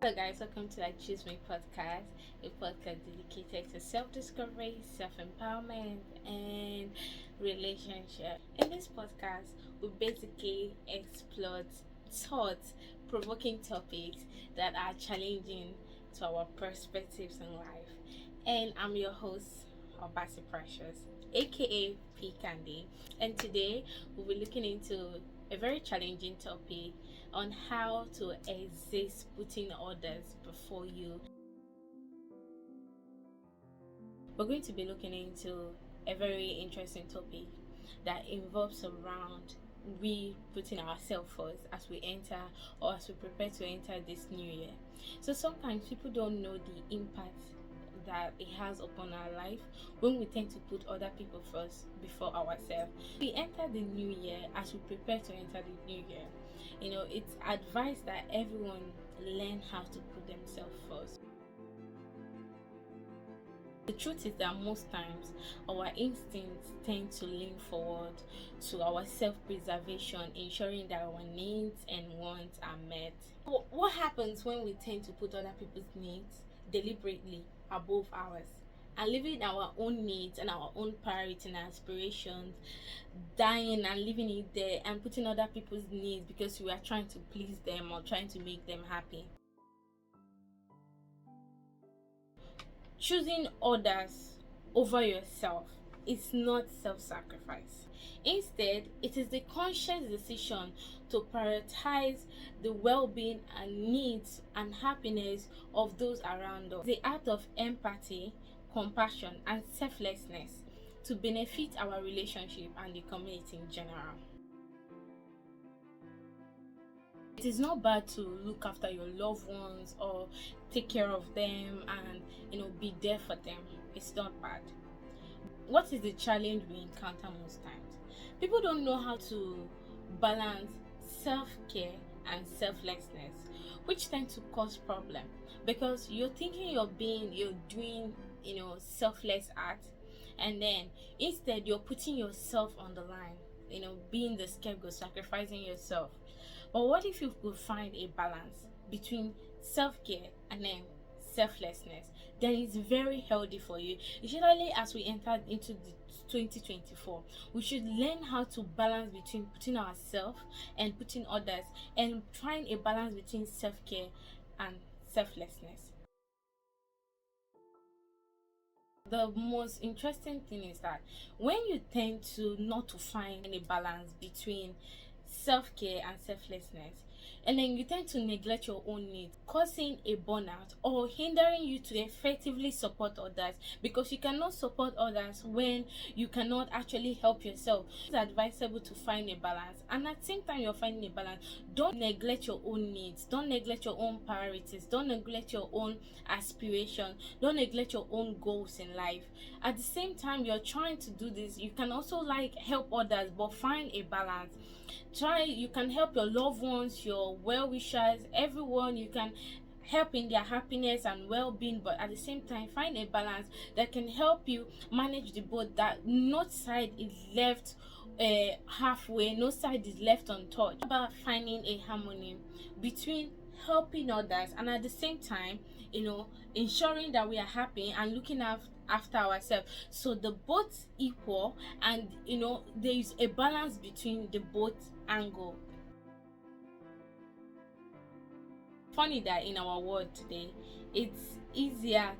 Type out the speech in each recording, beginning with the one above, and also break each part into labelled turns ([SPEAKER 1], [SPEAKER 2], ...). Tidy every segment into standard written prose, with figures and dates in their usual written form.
[SPEAKER 1] Hello, guys, welcome to I Choose Me podcast, a podcast dedicated to self discovery, self empowerment, and relationship. In this podcast, we basically explore thought provoking topics that are challenging to our perspectives in life. And I'm your host, Obasi Precious, aka P Candy, and today we'll be looking into a very challenging topic on how to exist putting others before you. We're going to be looking into a very interesting topic that involves around we putting ourselves first as we enter or as we prepare to enter this new year. So sometimes people don't know the impact that it has upon our life when we tend to put other people first before ourselves. We enter the new year as we prepare to enter the new year. It's advised that everyone learn how to put themselves first. The truth is that most times our instincts tend to lean forward to our self-preservation, ensuring that our needs and wants are met. What happens when we tend to put other people's needs deliberately above ours and leaving our own needs and our own priorities and aspirations dying and leaving it there and putting other people's needs because we are trying to please them or trying to make them happy? Choosing others over yourself is not self-sacrifice. Instead, it is the conscious decision to prioritize the well-being and needs and happiness of those around us. The act of empathy, compassion, and selflessness to benefit our relationship and the community in general. It is not bad to look after your loved ones or take care of them and be there for them. It's not bad. What is the challenge we encounter most times? People don't know how to balance self-care and selflessness, which tend to cause problem because you're thinking you're doing selfless act, and then instead you're putting yourself on the line, being the scapegoat, sacrificing yourself. But what if you could find a balance between self-care and then selflessness? Then it's very healthy for you. Especially as we enter into the 2024, we should learn how to balance between putting ourselves and putting others, and find a balance between self-care and selflessness. The most interesting thing is that when you tend to not to find a balance between self-care and selflessness, and then you tend to neglect your own needs, causing a burnout or hindering you to effectively support others, because you cannot support others when you cannot actually help yourself. It's advisable to find a balance, and at the same time you're finding a balance, don't neglect your own needs, don't neglect your own priorities, don't neglect your own aspiration, don't neglect your own goals in life. At the same time you're trying to do this, you can also help others, but find a balance. You can help your loved ones, your well-wishers, everyone you can help in their happiness and well-being, but at the same time find a balance that can help you manage the boat, that no side is left halfway, no side is left untouched. About finding a harmony between helping others and at the same time ensuring that we are happy and looking after ourselves, so the both equal, and there is a balance between the both angle. Funny that in our world today, it's easier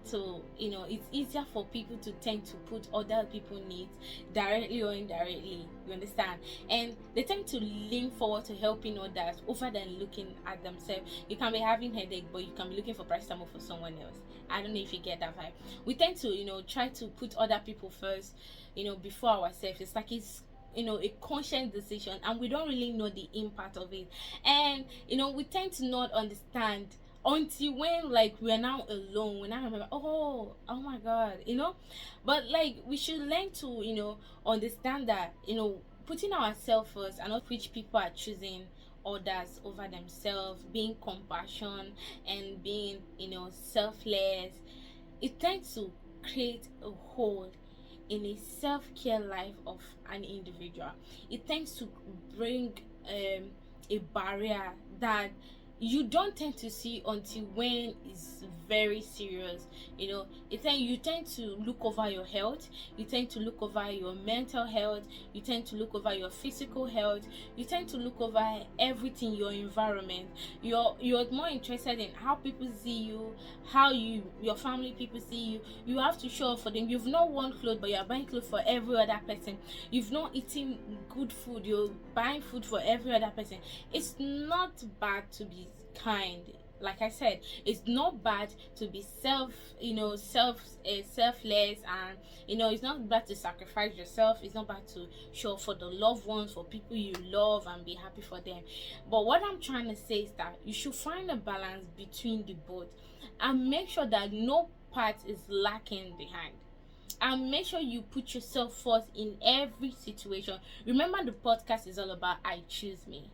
[SPEAKER 1] for people to tend to put other people's needs directly or indirectly, you understand, and they tend to lean forward to helping others over than looking at themselves. You can be having headache, but you can be looking for paracetamol for someone else. I don't know if you get that vibe. We tend to try to put other people first before ourselves. It's like it's a conscious decision, and we don't really know the impact of it, and we tend to not understand until when we're now alone, we now remember, oh my god, but we should learn to understand that putting ourselves first, and not which people are choosing others over themselves, being compassion and being selfless. It tends to create a hole in a self-care life of an individual. It tends to bring a barrier that you don't tend to see until when it's very serious. You tend to look over your health, you tend to look over your mental health, you tend to look over your physical health, you tend to look over everything, your environment. You're more interested in how people see you, how your family people see you. You have to show up for them. You've not worn clothes, but you're buying clothes for every other person. You've not eaten good food, you're buying food for every other person. It's not bad to be kind. Like I said, it's not bad to be selfless, and it's not bad to sacrifice yourself. It's not bad to show up for the loved ones, for people you love, and be happy for them. But what I'm trying to say is that you should find a balance between the both, and make sure that no part is lacking behind, and make sure you put yourself first in every situation. Remember, the podcast is all about I choose me,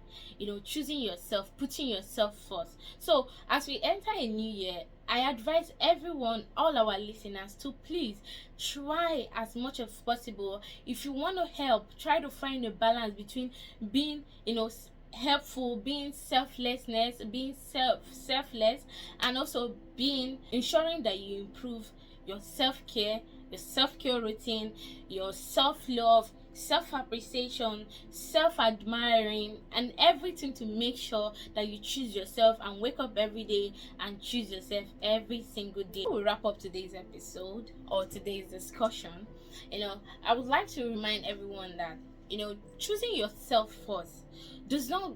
[SPEAKER 1] choosing yourself, putting yourself first. So as we enter a new year, I advise everyone, all our listeners, to please try as much as possible. If you want to help, try to find a balance between being helpful, being being selfless, and also ensuring that you improve your self-care routine, your self-love, self-appreciation, self-admiring, and everything, to make sure that you choose yourself and wake up every day and choose yourself every single day. We'll wrap up today's episode or today's discussion. I would like to remind everyone that choosing yourself first does not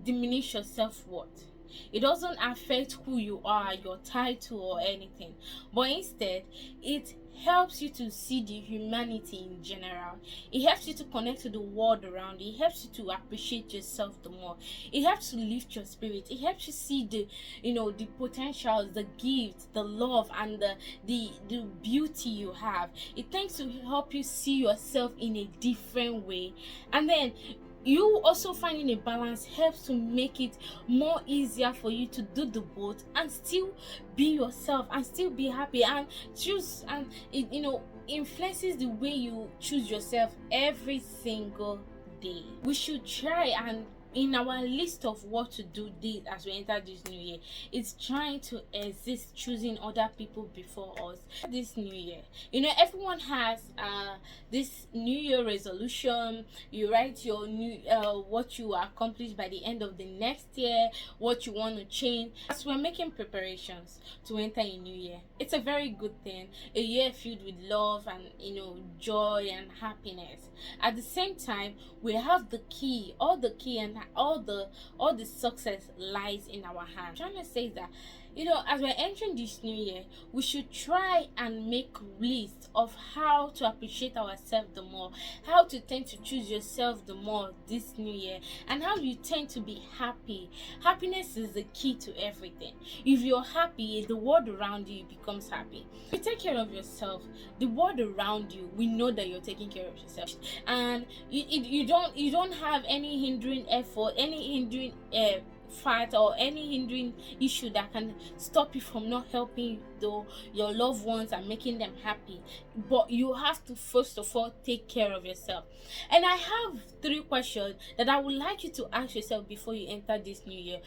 [SPEAKER 1] diminish your self-worth. It doesn't affect who you are, your title, or anything, but instead it helps you to see the humanity in general. It helps you to connect to the world around you. It helps you to appreciate yourself the more. It helps to lift your spirit. It helps you see the potentials, the gifts, the love, and the beauty you have. It tends to help you see yourself in a different way, and then you also finding a balance helps to make it more easier for you to do the both and still be yourself and still be happy and choose, and it influences the way you choose yourself every single day. We should try, and in our list of what to do this as we enter this new year, it's trying to exist choosing other people before us this new year. Everyone has this new year resolution. You write your new what you accomplished by the end of the next year, what you want to change. As we're making preparations to enter a new year, it's a very good thing, a year filled with love and joy and happiness. At the same time, we have the key, and all the success lies in our hands. I'm trying to say that as we're entering this new year, we should try and make lists of how to appreciate ourselves the more, how to tend to choose yourself the more this new year, and how you tend to be happy. Happiness is the key to everything. If you're happy, the world around you becomes happy. If you take care of yourself, the world around you, we know that you're taking care of yourself, and you don't have any hindering effort, any hindering fight, or any hindering issue that can stop you from not helping your loved ones and making them happy. But you have to first of all take care of yourself. And I have 3 questions that I would like you to ask yourself before you enter this new year.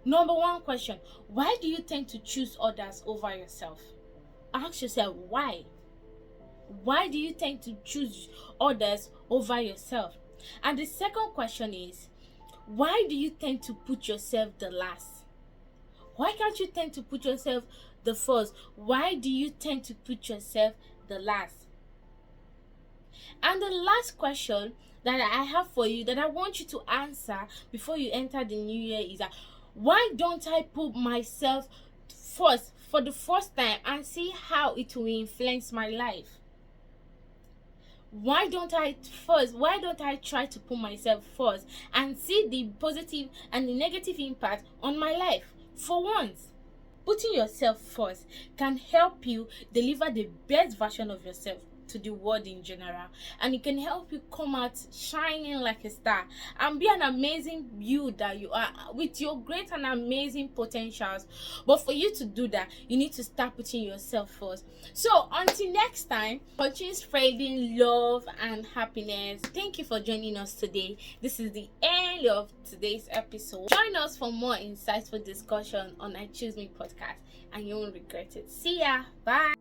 [SPEAKER 1] Number 1 question: why do you tend to choose others over yourself? Ask yourself why. Why do you tend to choose others over yourself? And the second question is, why do you tend to put yourself the last? Why can't you tend to put yourself the first? Why do you tend to put yourself the last? And the last question that I have for you, that I want you to answer before you enter the new year, is that why don't I put myself first for the first time and see how it will influence my life? Why don't I try to put myself first and see the positive and the negative impact on my life? For once, putting yourself first can help you deliver the best version of yourself to the world in general, and it can help you come out shining like a star and be an amazing you that you are, with your great and amazing potentials. But for you to do that, you need to start putting yourself first. So until next time, continue spreading love and happiness. Thank you for joining us today. This is the end of today's episode. Join us for more insightful discussion on I Choose Me podcast, and you won't regret it. See ya. Bye.